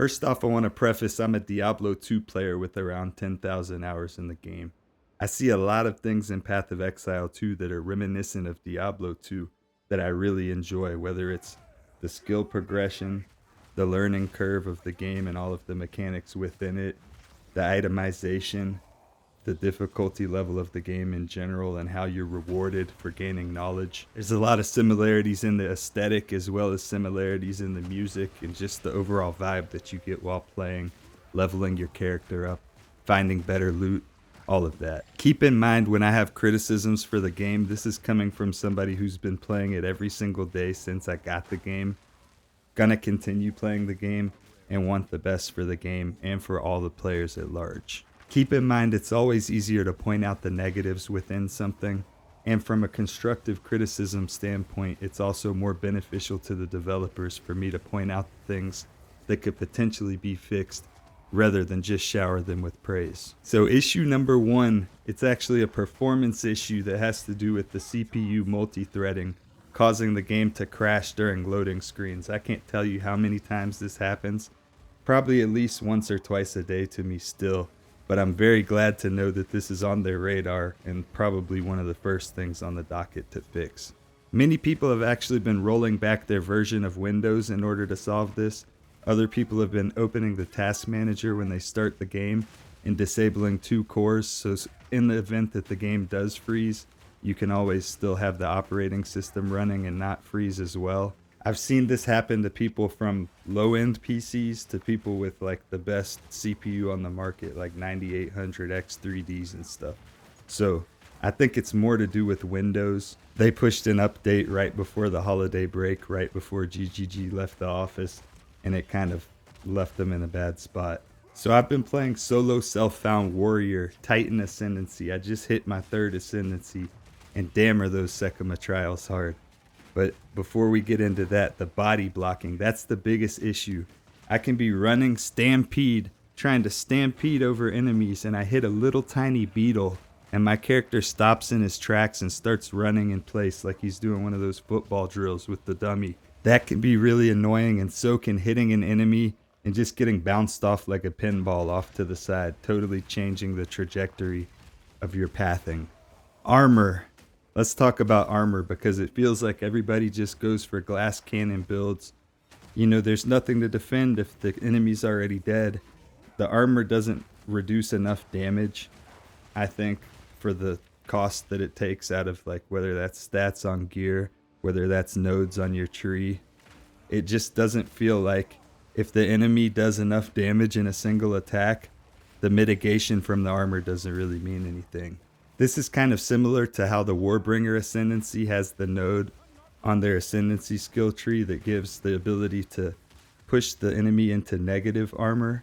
First off, I want to preface I'm a Diablo 2 player with around 10,000 hours in the game. I see a lot of things in Path of Exile 2 that are reminiscent of Diablo 2 that I really enjoy, whether it's the skill progression, the learning curve of the game and all of the mechanics within it, the itemization, the difficulty level of the game in general, and how you're rewarded for gaining knowledge. There's a lot of similarities in the aesthetic as well as similarities in the music and just the overall vibe that you get while playing, leveling your character up, finding better loot, all of that. Keep in mind when I have criticisms for the game, this is coming from somebody who's been playing it every single day since I got the game. Gonna continue playing the game and want the best for the game and for all the players at large. Keep in mind it's always easier to point out the negatives within something, and from a constructive criticism standpoint, it's also more beneficial to the developers for me to point out things that could potentially be fixed rather than just shower them with praise. So issue number 1, it's actually a performance issue that has to do with the CPU multi-threading, causing the game to crash during loading screens. I can't tell you how many times this happens, probably at least once or twice a day to me still, but I'm very glad to know that this is on their radar and probably one of the first things on the docket to fix. Many people have actually been rolling back their version of Windows in order to solve this. Other people have been opening the task manager when they start the game and disabling 2 cores, so in the event that the game does freeze, you can always still have the operating system running and not freeze as well. I've seen this happen to people from low-end PCs to people with like the best CPU on the market, like 9800 X3Ds and stuff. So I think it's more to do with Windows. They pushed an update right before the holiday break, right before GGG left the office, and it kind of left them in a bad spot. So I've been playing solo self-found warrior, Titan Ascendancy. I just hit my 3rd Ascendancy, and damn are those Sekima trials hard. But before we get into that, the body blocking, that's the biggest issue. I can be running stampede, trying to stampede over enemies, and I hit a little tiny beetle, and my character stops in his tracks and starts running in place like he's doing one of those football drills with the dummy. That can be really annoying, and so can hitting an enemy and just getting bounced off like a pinball off to the side, totally changing the trajectory of your pathing. Armor. Let's talk about armor because it feels like everybody just goes for glass cannon builds. You know, there's nothing to defend if the enemy's already dead. The armor doesn't reduce enough damage, I think, for the cost that it takes out of, like, whether that's stats on gear, whether that's nodes on your tree. It just doesn't feel like if the enemy does enough damage in a single attack, the mitigation from the armor doesn't really mean anything. This is kind of similar to how the Warbringer Ascendancy has the node on their Ascendancy skill tree that gives the ability to push the enemy into negative armor.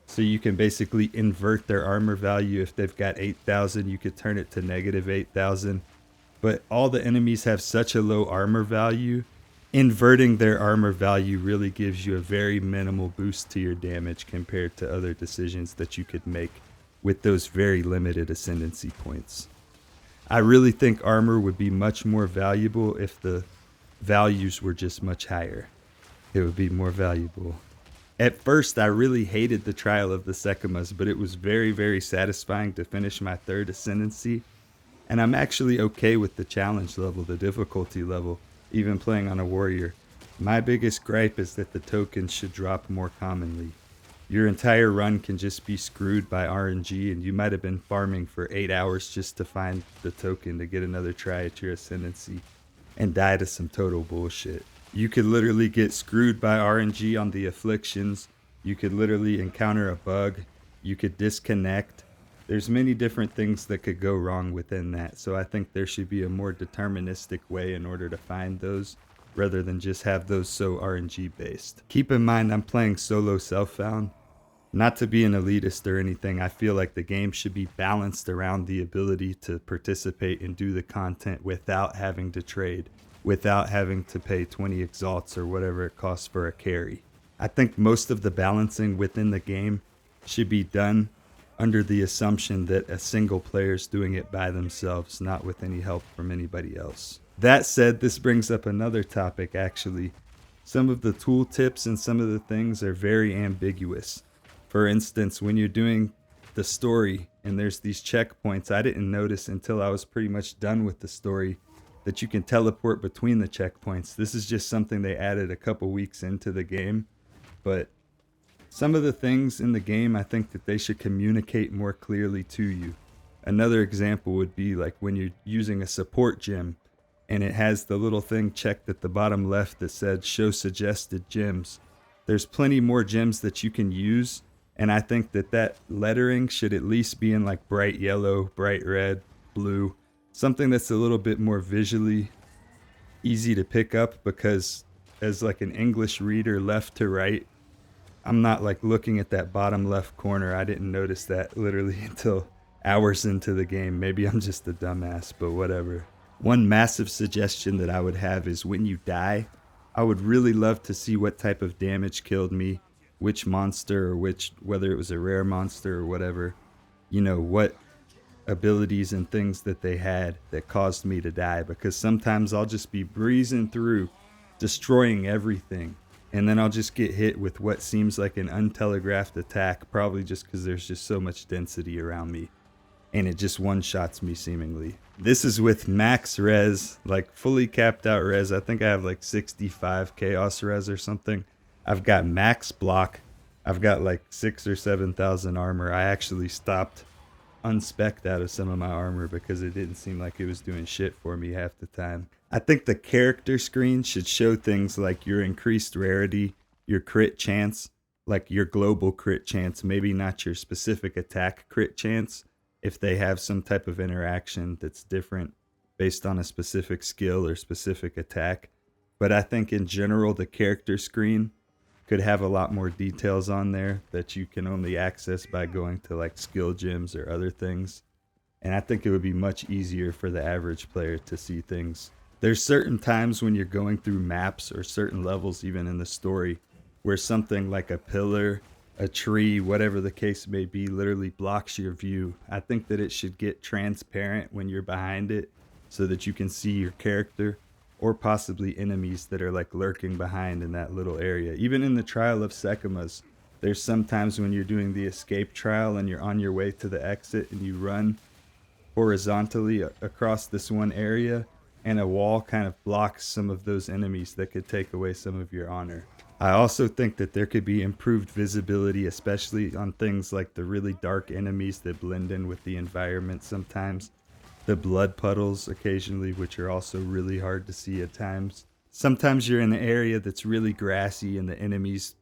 So you can basically invert their armor value. If they've got 8,000, you could turn it to negative 8,000. But all the enemies have such a low armor value, inverting their armor value really gives you a very minimal boost to your damage compared to other decisions that you could make with those very limited ascendancy points. I really think armor would be much more valuable if the values were just much higher. It would be more valuable. At first, I really hated the trial of the Sekimas, but it was very, very satisfying to finish my 3rd Ascendancy. And I'm actually okay with the challenge level, the difficulty level, even playing on a warrior. My biggest gripe is that the tokens should drop more commonly. Your entire run can just be screwed by RNG, and you might have been farming for 8 hours just to find the token to get another try at your Ascendancy and die to some total bullshit. You could literally get screwed by RNG on the afflictions. You could literally encounter a bug. You could disconnect. There's many different things that could go wrong within that, so I think there should be a more deterministic way in order to find those, rather than just have those so RNG based. Keep in mind I'm playing solo self-found. Not to be an elitist or anything, I feel like the game should be balanced around the ability to participate and do the content without having to trade, without having to pay 20 exalts or whatever it costs for a carry. I think most of the balancing within the game should be done under the assumption that a single player is doing it by themselves, not with any help from anybody else. That said, this brings up another topic actually. some of the tool tips and some of the things are very ambiguous. For instance, when you're doing the story and there's these checkpoints, I didn't notice until I was pretty much done with the story that you can teleport between the checkpoints. This is just something they added a couple weeks into the game, but some of the things in the game I think that they should communicate more clearly to you. Another example would be like when you're using a support gem and it has the little thing checked at the bottom left that said show suggested gems. There's plenty more gems that you can use, and I think that that lettering should at least be in like bright yellow, bright red, blue, something that's a little bit more visually easy to pick up, because as like an English reader left to right, I'm not like looking at that bottom left corner. I didn't notice that literally until hours into the game. Maybe I'm just a dumbass, but whatever. One massive suggestion that I would have is when you die, I would really love to see what type of damage killed me, which monster or whether it was a rare monster or whatever, what abilities and things that they had that caused me to die, because sometimes I'll just be breezing through, destroying everything, and then I'll just get hit with what seems like an untelegraphed attack, probably just because there's just so much density around me, and it just one-shots me seemingly. This is with max res, like fully capped out res. I think I have like 65 chaos res or something. I've got max block. I've got like 6,000 or 7,000 armor. I actually stopped unspec'd out of some of my armor because it didn't seem like it was doing shit for me half the time. I think the character screen should show things like your increased rarity, your crit chance, like your global crit chance, maybe not your specific attack crit chance, if they have some type of interaction that's different based on a specific skill or specific attack. But I think in general, the character screen could have a lot more details on there that you can only access by going to like skill gems or other things. And I think it would be much easier for the average player to see things. There's certain times when you're going through maps or certain levels, even in the story, where something like a pillar, a tree, whatever the case may be, literally blocks your view. I think that it should get transparent when you're behind it so that you can see your character, or possibly enemies that are like lurking behind in that little area. Even in the Trial of Sekimas, there's sometimes when you're doing the escape trial and you're on your way to the exit and you run horizontally across this one area, and a wall kind of blocks some of those enemies that could take away some of your honor. I also think that there could be improved visibility, especially on things like the really dark enemies that blend in with the environment sometimes. The blood puddles occasionally, which are also really hard to see at times. Sometimes you're in an area that's really grassy and the enemies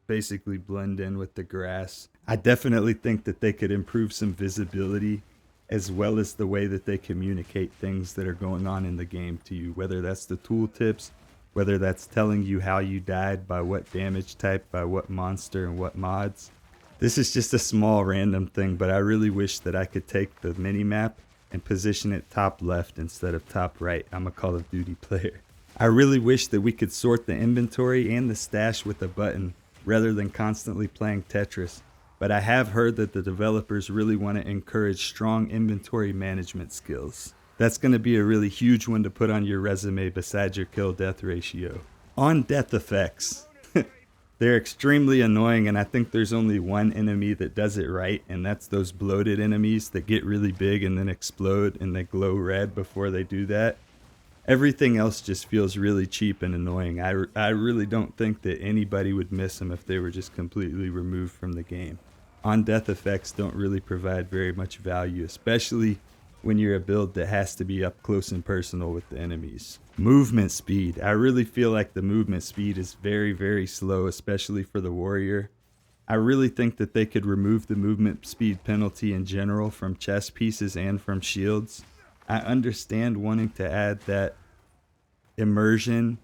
basically blend in with the grass. I definitely think that they could improve some visibility, as well as the way that they communicate things that are going on in the game to you, whether that's the tooltips, whether that's telling you how you died, by what damage type, by what monster and what mods. This is just a small random thing, but I really wish that I could take the mini-map and position it top left instead of top right. I'm a Call of Duty player. I really wish that we could sort the inventory and the stash with a button rather than constantly playing Tetris. But I have heard that the developers really want to encourage strong inventory management skills. That's going to be a really huge one to put on your resume besides your kill-death ratio. On death effects, they're extremely annoying, and I think there's only one enemy that does it right, and that's those bloated enemies that get really big and then explode and they glow red before they do that. Everything else just feels really cheap and annoying. I really don't think that anybody would miss them if they were just completely removed from the game. On death effects don't really provide very much value, especially when you're a build that has to be up close and personal with the enemies. Movement speed. I really feel like the movement speed is very, very slow, especially for the warrior. I really think that they could remove the movement speed penalty in general from chess pieces and from shields. I understand wanting to add that immersion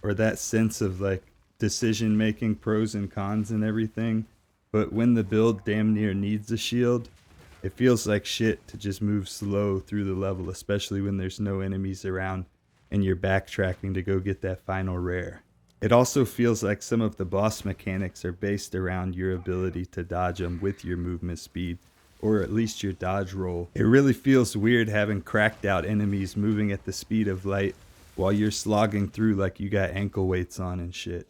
or that sense of like decision making, pros and cons and everything, but when the build damn near needs a shield, it feels like shit to just move slow through the level, especially when there's no enemies around and you're backtracking to go get that final rare. It also feels like some of the boss mechanics are based around your ability to dodge them with your movement speed, or at least your dodge roll. It really feels weird having cracked out enemies moving at the speed of light, while you're slogging through like you got ankle weights on and shit.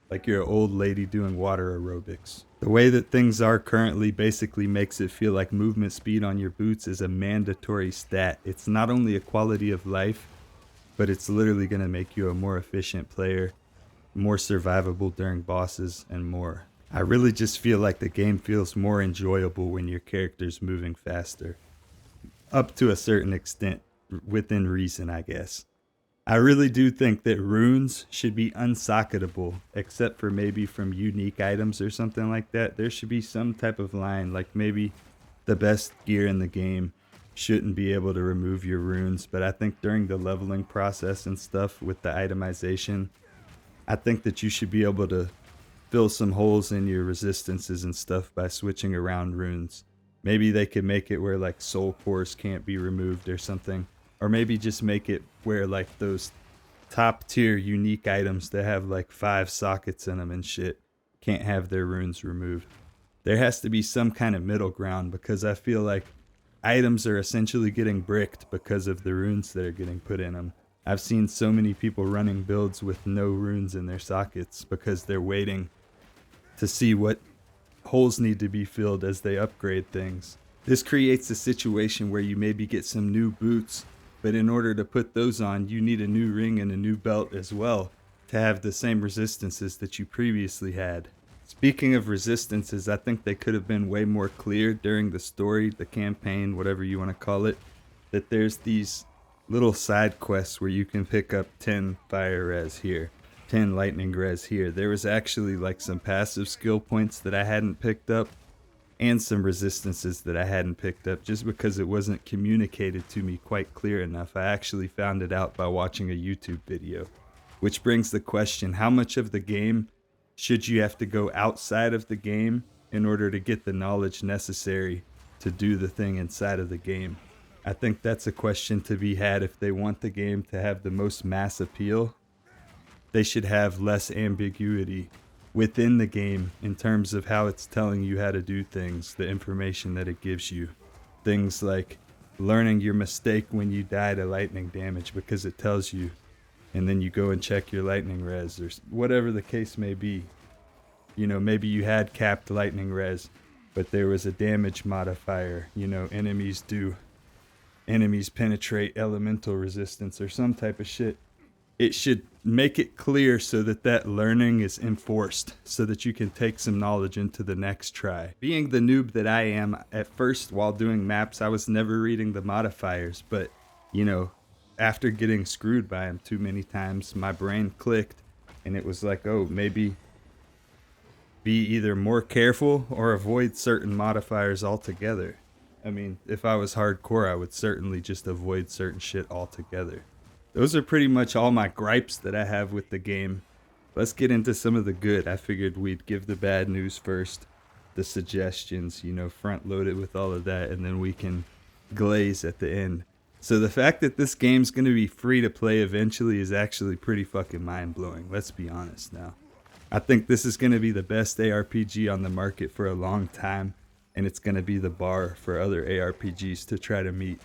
Like you're an old lady doing water aerobics. The way that things are currently basically makes it feel like movement speed on your boots is a mandatory stat. It's not only a quality of life, but it's literally going to make you a more efficient player, more survivable during bosses, and more. I really just feel like the game feels more enjoyable when your character's moving faster. Up to a certain extent, within reason, I guess. I really do think that runes should be unsocketable, except for maybe from unique items or something like that. There should be some type of line, like maybe the best gear in the game shouldn't be able to remove your runes. But I think during the leveling process and stuff with the itemization, I think that you should be able to fill some holes in your resistances and stuff by switching around runes. Maybe they could make it where like soul cores can't be removed or something. Or maybe just make it where like those top tier unique items that have like 5 sockets in them and shit can't have their runes removed. There has to be some kind of middle ground, because I feel like items are essentially getting bricked because of the runes that are getting put in them. I've seen so many people running builds with no runes in their sockets because they're waiting to see what holes need to be filled as they upgrade things. This creates a situation where you maybe get some new boots, but in order to put those on, you need a new ring and a new belt as well to have the same resistances that you previously had. Speaking of resistances, I think they could have been way more clear during the story, the campaign, whatever you want to call it, that there's these little side quests where you can pick up 10 fire res here, 10 lightning res here. There was actually like some passive skill points that I hadn't picked up and some resistances that I hadn't picked up just because it wasn't communicated to me quite clear enough. I actually found it out by watching a YouTube video, which brings the question, how much of the game should you have to go outside of the game in order to get the knowledge necessary to do the thing inside of the game? I think that's a question to be had. If they want the game to have the most mass appeal, they should have less ambiguity within the game in terms of how it's telling you how to do things, the information that it gives you. Things like learning your mistake when you die to lightning damage because it tells you, and then you go and check your lightning res or whatever the case may be. You know, maybe you had capped lightning res, but there was a damage modifier. You know, enemies penetrate elemental resistance or some type of shit. It should make it clear so that that learning is enforced, so that you can take some knowledge into the next try. Being the noob that I am, at first while doing maps, I was never reading the modifiers, but, you know, after getting screwed by them too many times, my brain clicked, and it was like, oh, maybe be either more careful or avoid certain modifiers altogether. I mean, if I was hardcore, I would certainly just avoid certain shit altogether. Those are pretty much all my gripes that I have with the game. Let's get into some of the good. I figured we'd give the bad news first, the suggestions, you know, front loaded with all of that, and then we can glaze at the end. So the fact that this game's going to be free to play eventually is actually pretty fucking mind-blowing. Let's be honest now. I think this is going to be the best ARPG on the market for a long time, and it's going to be the bar for other ARPGs to try to meet.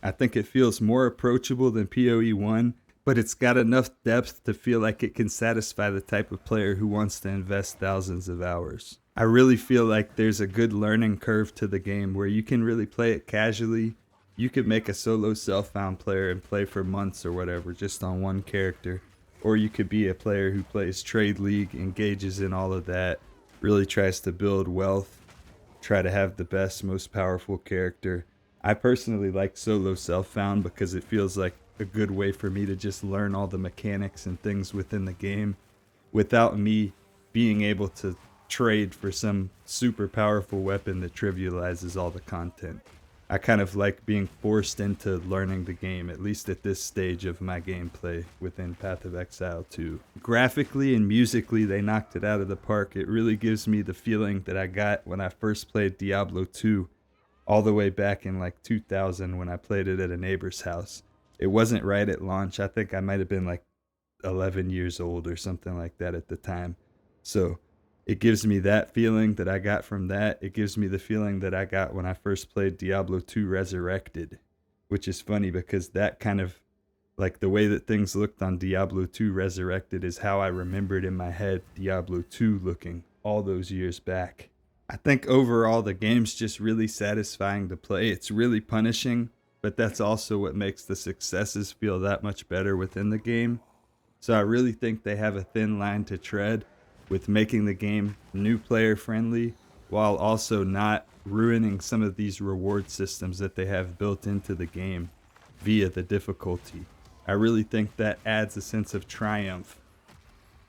I think it feels more approachable than PoE 1, but it's got enough depth to feel like it can satisfy the type of player who wants to invest thousands of hours. I really feel like there's a good learning curve to the game where you can really play it casually. You could make a solo self-found player and play for months or whatever just on one character. Or you could be a player who plays Trade League, engages in all of that, really tries to build wealth, try to have the best, most powerful character. I personally like solo self-found because it feels like a good way for me to just learn all the mechanics and things within the game without me being able to trade for some super powerful weapon that trivializes all the content. I kind of like being forced into learning the game, at least at this stage of my gameplay within Path of Exile 2. Graphically and musically, they knocked it out of the park. It really gives me the feeling that I got when I first played Diablo 2, all the way back in like 2000 when I played it at a neighbor's house. It wasn't right at launch. I think I might have been like 11 years old or something like that at the time. So it gives me that feeling that I got from that. It gives me the feeling that I got when I first played Diablo 2 Resurrected, which is funny because that kind of Like the way that things looked on Diablo 2 Resurrected is how I remembered in my head Diablo 2 looking all those years back. I think overall the game's just really satisfying to play. It's really punishing, but that's also what makes the successes feel that much better within the game. So I really think they have a thin line to tread with making the game new player friendly while also not ruining some of these reward systems that they have built into the game via the difficulty. I really think that adds a sense of triumph.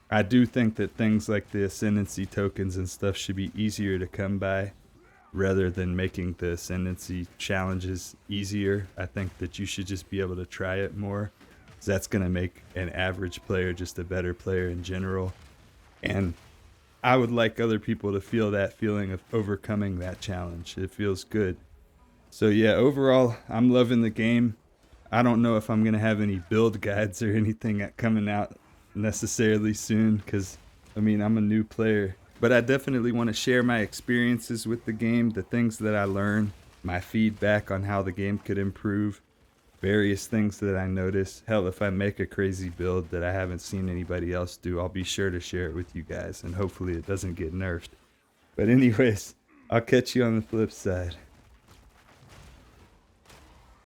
I do think that things like the ascendancy tokens and stuff should be easier to come by rather than making the ascendancy challenges easier. I think that you should just be able to try it more. 'Cause that's going to make an average player just a better player in general. And I would like other people to feel that feeling of overcoming that challenge. It feels good. So yeah, overall, I'm loving the game. I don't know if I'm going to have any build guides or anything coming out necessarily soon because, I mean, I'm a new player. But I definitely want to share my experiences with the game, the things that I learn, my feedback on how the game could improve, various things that I notice. Hell, if I make a crazy build that I haven't seen anybody else do, I'll be sure to share it with you guys, and hopefully it doesn't get nerfed. But anyways, I'll catch you on the flip side.